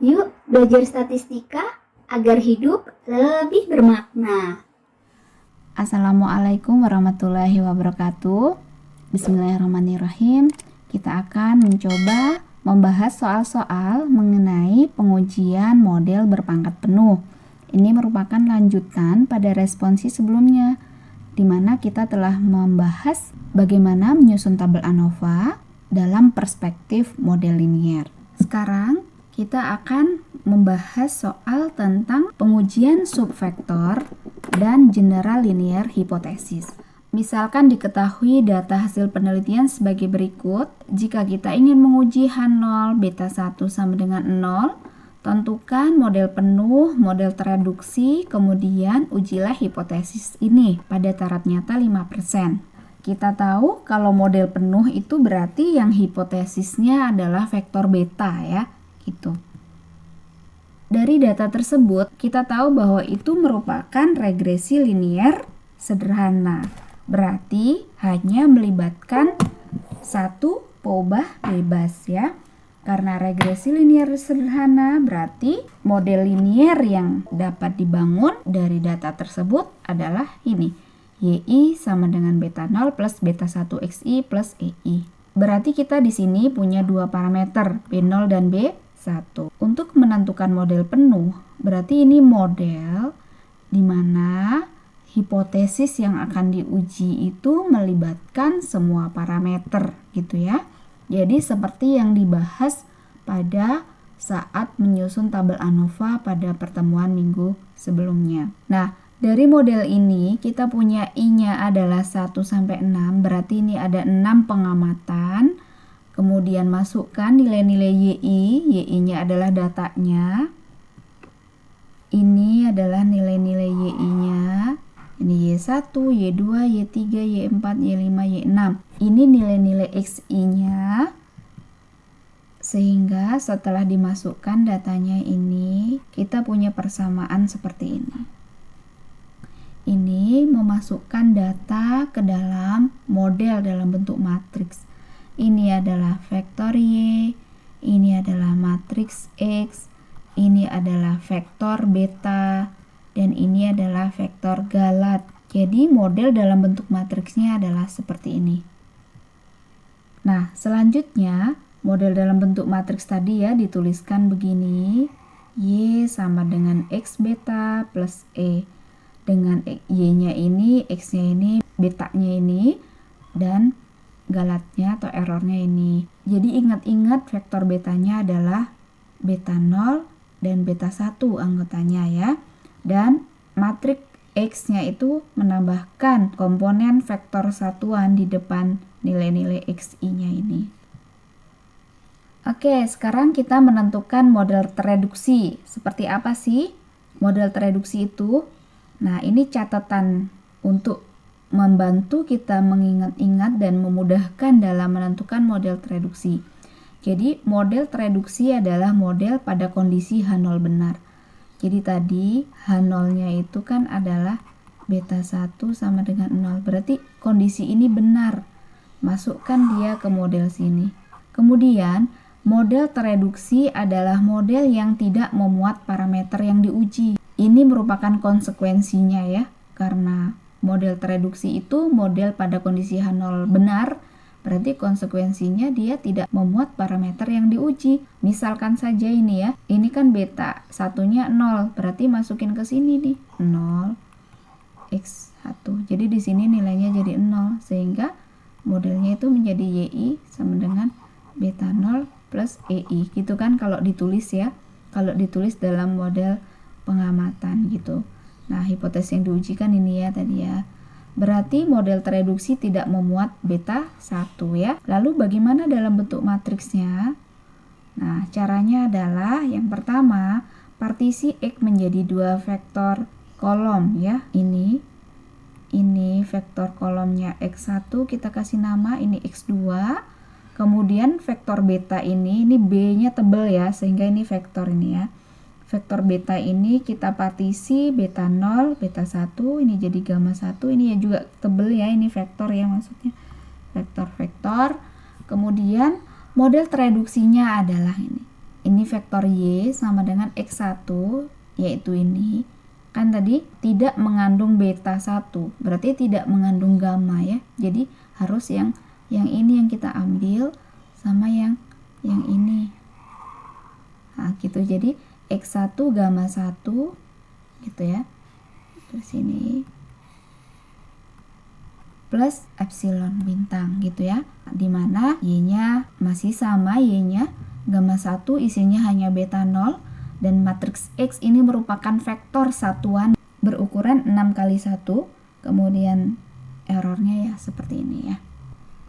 Yuk belajar statistika agar hidup lebih bermakna. Assalamualaikum warahmatullahi wabarakatuh. Bismillahirrahmanirrahim. Kita akan mencoba membahas soal-soal mengenai pengujian model berpangkat penuh. Ini merupakan lanjutan pada responsi sebelumnya, di mana kita telah membahas bagaimana menyusun tabel ANOVA dalam perspektif model linier. Sekarang kita akan membahas soal tentang pengujian subvektor dan general linear hipotesis. Misalkan diketahui data hasil penelitian sebagai berikut. Jika kita ingin menguji H0 beta 1 sama dengan 0, tentukan model penuh, model tereduksi, kemudian ujilah hipotesis ini pada taraf nyata 5%. Kita tahu kalau model penuh itu berarti yang hipotesisnya adalah vektor beta ya, gitu. Dari data tersebut, kita tahu bahwa itu merupakan regresi linier sederhana. Berarti hanya melibatkan satu peubah bebas ya. Karena regresi linier sederhana berarti model linier yang dapat dibangun dari data tersebut adalah ini. YI sama dengan beta 0 plus beta 1 XI plus EI. Berarti kita di sini punya dua parameter, B0 dan B1. Untuk menentukan model penuh, berarti ini model di mana hipotesis yang akan diuji itu melibatkan semua parameter gitu ya. Jadi seperti yang dibahas pada saat menyusun tabel ANOVA pada pertemuan minggu sebelumnya. Nah, dari model ini kita punya I-nya adalah 1 sampai 6, berarti ini ada 6 pengamatan. Kemudian masukkan nilai-nilai YI-nya adalah datanya. Ini adalah nilai-nilai YI-nya. Ini Y1, Y2, Y3, Y4, Y5, Y6. Ini nilai-nilai XI-nya. Sehingga setelah dimasukkan datanya ini, kita punya persamaan seperti ini. Ini memasukkan data ke dalam model dalam bentuk matriks. Ini adalah vektor Y, ini adalah matriks X, ini adalah vektor beta, dan ini adalah vektor galat. Jadi model dalam bentuk matriksnya adalah seperti ini. Nah, selanjutnya model dalam bentuk matriks tadi ya dituliskan begini. Y sama dengan X beta plus E. Dengan Y-nya ini, X-nya ini, betanya ini, dan galatnya atau errornya ini. Jadi ingat-ingat vektor betanya adalah beta 0 dan beta 1 anggotanya ya. Dan matriks X-nya itu menambahkan komponen vektor satuan di depan nilai-nilai XI-nya ini. Oke, sekarang kita menentukan model tereduksi. Seperti apa sih model tereduksi itu? Nah, ini catatan untuk membantu kita mengingat-ingat dan memudahkan dalam menentukan model tereduksi. Jadi model tereduksi adalah model pada kondisi H0 benar. Jadi tadi H0-nya itu kan adalah beta 1 sama dengan 0. Berarti kondisi ini benar. Masukkan dia ke model sini. Kemudian model tereduksi adalah model yang tidak memuat parameter yang diuji. Ini merupakan konsekuensinya ya, karena model tereduksi itu model pada kondisi H0 benar, berarti konsekuensinya dia tidak memuat parameter yang diuji. Misalkan saja ini ya, ini kan beta satunya 0, berarti masukin ke sini nih, 0 X1. Jadi di sini nilainya jadi 0, sehingga modelnya itu menjadi YI sama dengan beta 0 plus EI. Gitu kan kalau ditulis ya, kalau ditulis dalam model pengamatan gitu. Nah, hipotesis yang diujikan ini ya tadi ya. Berarti model tereduksi tidak memuat beta 1 ya. Lalu bagaimana dalam bentuk matriksnya? Nah, caranya adalah yang pertama, partisi X menjadi dua vektor kolom ya. Ini vektor kolomnya X1 kita kasih nama, ini X2. Kemudian vektor beta ini B-nya tebal ya, sehingga ini vektor ini ya. Vektor beta ini kita partisi beta 0, beta 1, ini jadi gamma 1, ini ya juga tebel ya, ini vektor ya maksudnya. Vektor-vektor. Kemudian model tereduksinya adalah ini. ini vektor Y sama dengan X1, yaitu ini. Kan tadi tidak mengandung beta 1, berarti tidak mengandung gamma ya. Jadi harus yang ini yang kita ambil sama yang ini. Nah, gitu. Jadi X1 gamma 1 gitu ya. Terus ini plus epsilon bintang gitu ya. Dimana Y-nya masih sama, Y-nya gamma 1 isinya hanya beta 0. Dan matriks X ini merupakan vektor satuan berukuran 6 kali 1. Kemudian errornya ya seperti ini ya.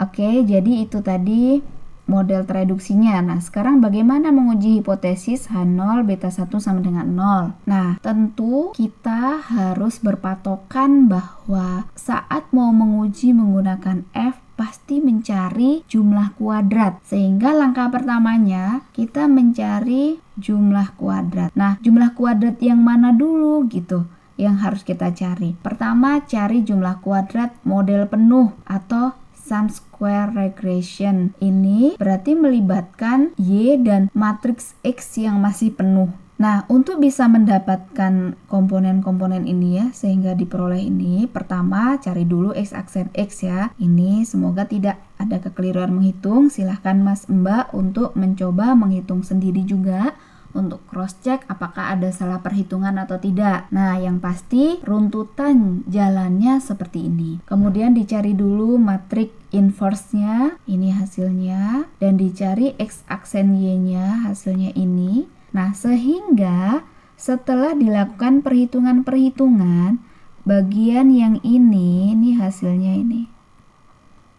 Oke, jadi itu tadi model tereduksinya. Nah, sekarang bagaimana menguji hipotesis H0 beta 1 sama dengan 0? Nah, tentu kita harus berpatokan bahwa saat mau menguji menggunakan F pasti mencari jumlah kuadrat. Sehingga langkah pertamanya kita mencari jumlah kuadrat. Nah, jumlah kuadrat yang mana dulu gitu yang harus kita cari? Pertama, cari jumlah kuadrat model penuh atau sum square regression. Ini berarti melibatkan Y dan matriks X yang masih penuh. Nah, untuk bisa mendapatkan komponen-komponen ini ya, sehingga diperoleh ini, pertama cari dulu X aksen X ya. Ini semoga tidak ada kekeliruan menghitung. Silahkan Mas Mbak untuk mencoba menghitung sendiri juga, untuk cross check apakah ada salah perhitungan atau tidak. Nah, yang pasti runtutan jalannya seperti ini. Kemudian dicari dulu matriks inverse-nya, ini hasilnya, dan dicari X aksen Y-nya, hasilnya ini. Nah, sehingga setelah dilakukan perhitungan-perhitungan, bagian yang ini hasilnya ini.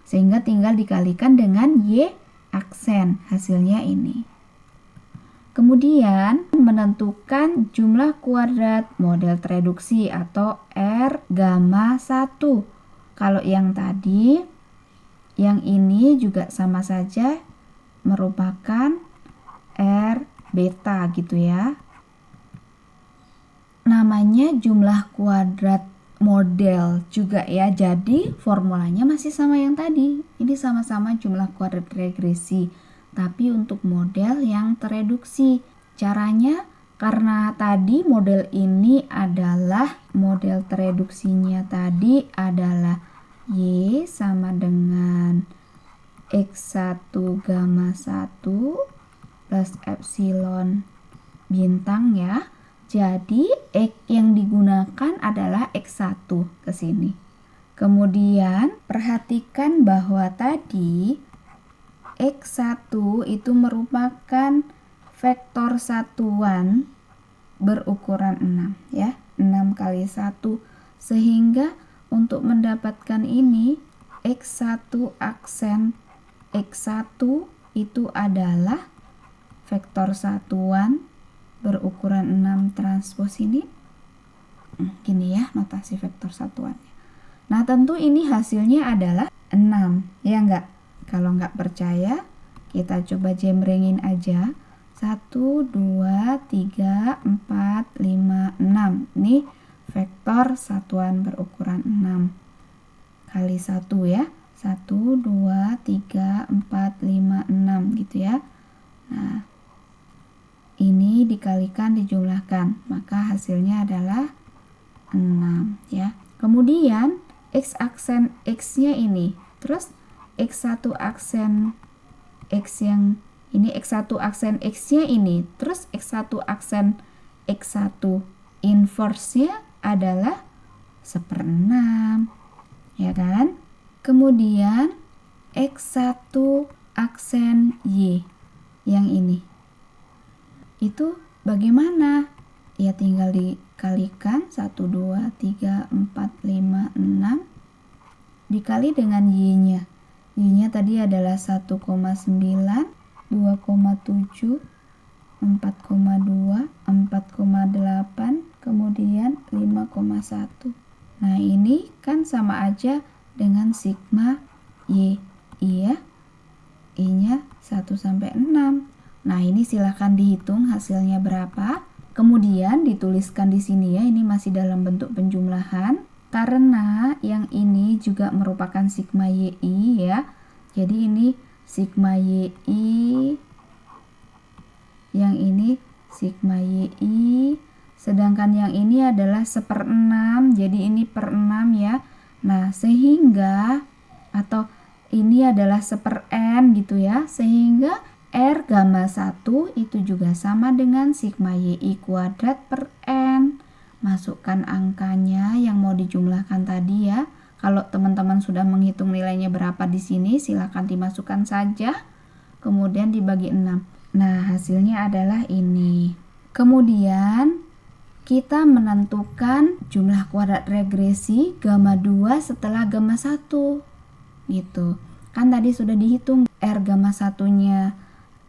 Sehingga tinggal dikalikan dengan Y aksen, hasilnya ini. Kemudian menentukan jumlah kuadrat model tereduksi atau R gamma 1. Kalau yang tadi, yang ini juga sama saja merupakan R beta gitu ya. Namanya jumlah kuadrat model juga ya. Jadi formulanya masih sama yang tadi. Ini sama-sama jumlah kuadrat regresi, tapi untuk model yang tereduksi. Caranya karena tadi model ini adalah model tereduksinya tadi adalah Y sama dengan X1 gamma 1 plus epsilon bintang ya. Jadi X yang digunakan adalah X1 ke sini. Kemudian perhatikan bahwa tadi X1 itu merupakan vektor satuan berukuran 6 ya. 6 kali 1. Sehingga untuk mendapatkan ini X1 aksen X1 itu adalah vektor satuan berukuran 6 transpos ini. Gini ya notasi vektor satuannya. Nah, tentu ini hasilnya adalah 6, ya enggak? Kalau enggak percaya, kita coba jembrengin aja. 1, 2, 3, 4, 5, 6. Ini vektor satuan berukuran 6 kali 1 ya. 1, 2, 3, 4, 5, 6 gitu ya. Nah, ini dikalikan dijumlahkan, maka hasilnya adalah 6 ya. Kemudian X aksen X-nya ini, terus X1 aksen X yang ini, X1 aksen X-nya ini, terus X1 aksen X1 inverse-nya adalah 1/6 ya kan. Kemudian X1 aksen Y yang ini itu bagaimana? Ya tinggal dikalikan 1, 2, 3, 4, 5, 6 dikali dengan Y-nya. Y-nya tadi adalah 1,9, 2,7, 4,2, 4,8, kemudian 5,1. Nah, ini kan sama aja dengan sigma Y. Iya, I-nya 1 sampai 6. Nah, ini silahkan dihitung hasilnya berapa. Kemudian dituliskan di sini ya, ini masih dalam bentuk penjumlahan. Karena yang ini juga merupakan sigma YI ya. Jadi ini sigma YI Yang ini sigma YI, sedangkan yang ini adalah 1/6, jadi ini per 6 ya. Nah, sehingga atau ini adalah 1/n gitu ya, sehingga R gamma 1 itu juga sama dengan sigma YI kuadrat per N. Masukkan angkanya yang mau dijumlahkan tadi ya. Kalau teman-teman sudah menghitung nilainya berapa di sini, silakan dimasukkan saja. Kemudian dibagi 6. Nah, hasilnya adalah ini. Kemudian kita menentukan jumlah kuadrat regresi gamma 2 setelah gamma 1. Gitu. Kan tadi sudah dihitung R gamma 1-nya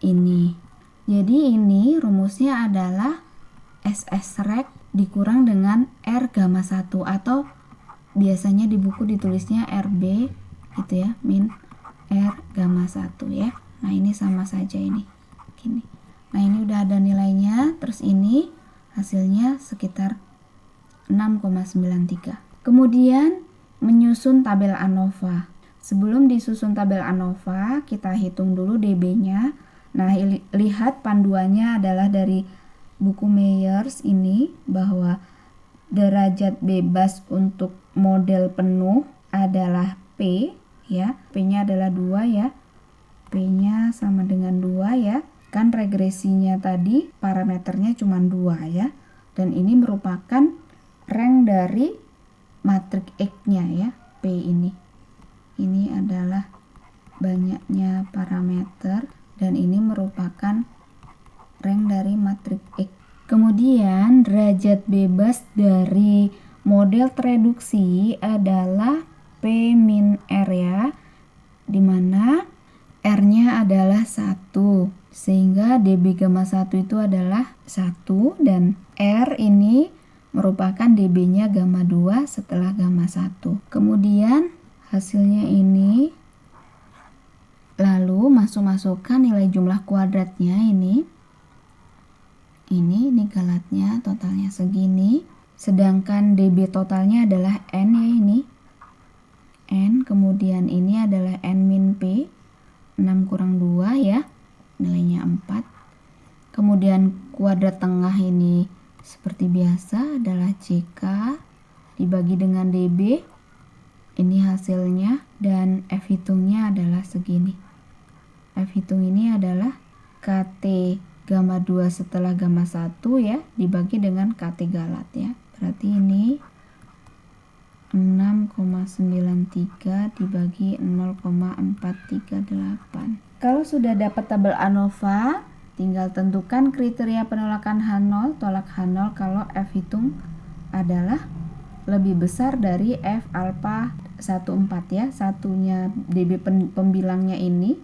ini. Jadi ini rumusnya adalah SS reg dikurang dengan R gamma 1, atau biasanya di buku ditulisnya RB gitu ya, min R gamma 1 ya. Nah, ini sama saja ini. Gini. Nah, ini udah ada nilainya, terus ini hasilnya sekitar 6,93. Kemudian menyusun tabel ANOVA. Sebelum disusun tabel ANOVA, kita hitung dulu DB-nya. Nah, lihat panduannya adalah dari buku Meyers ini, bahwa derajat bebas untuk model penuh adalah P ya. P-nya adalah 2 ya. P-nya sama dengan 2 ya. Kan regresinya tadi parameternya cuma 2 ya. Dan ini merupakan rank dari matriks X-nya ya, P ini. Ini adalah banyaknya parameter dan ini merupakan rank dari matriks X. Kemudian derajat bebas dari model tereduksi adalah P min R ya, dimana R-nya adalah 1, sehingga dB gamma 1 itu adalah 1, dan R ini merupakan dB-nya gamma 2 setelah gamma 1. Kemudian hasilnya ini, lalu masukkan nilai jumlah kuadratnya ini galatnya totalnya segini, sedangkan dB totalnya adalah N ya, ini N, kemudian ini adalah N min P, 6 kurang 2 ya, nilainya 4. Kemudian kuadrat tengah ini seperti biasa adalah JK dibagi dengan DB, ini hasilnya, dan F hitungnya adalah segini. F hitung ini adalah KT gamma 2 setelah gamma 1 ya, dibagi dengan KT galat ya. Berarti ini 6,93 dibagi 0,438. Kalau sudah dapat tabel ANOVA, tinggal tentukan kriteria penolakan H0, tolak H0 kalau F hitung adalah lebih besar dari F alpha 14 ya. Satunya dB pembilangnya ini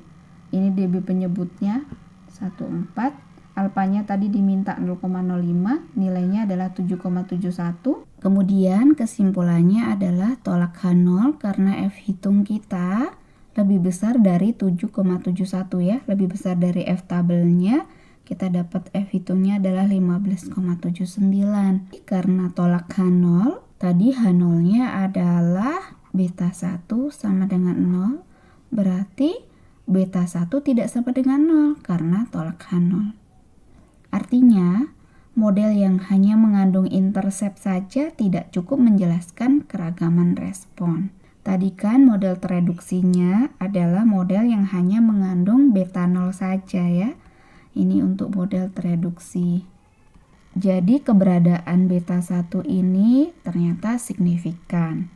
dB penyebutnya 14, alpanya tadi diminta 0,05, nilainya adalah 7,71. Kemudian kesimpulannya adalah tolak H0 karena F hitung kita lebih besar dari 7,71 ya, lebih besar dari F tabelnya. Kita dapat F hitungnya adalah 15,79. Karena tolak H0, tadi H0-nya adalah beta 1 sama dengan 0, berarti beta 1 tidak sama dengan 0 karena tolak H0. Artinya, model yang hanya mengandung intercept saja tidak cukup menjelaskan keragaman respon. Tadi kan model tereduksinya adalah model yang hanya mengandung beta 0 saja ya. Ini untuk model tereduksi. Jadi keberadaan beta 1 ini ternyata signifikan.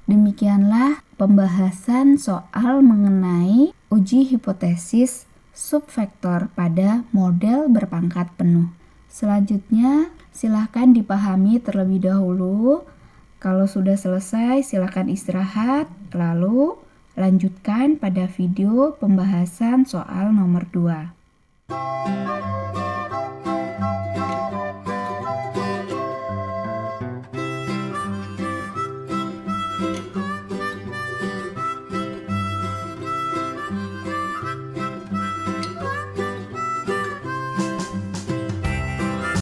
Demikianlah pembahasan soal mengenai uji hipotesis subvektor pada model berpangkat penuh. Selanjutnya, silahkan dipahami terlebih dahulu. Kalau sudah selesai, silahkan istirahat, lalu lanjutkan pada video pembahasan soal nomor 2.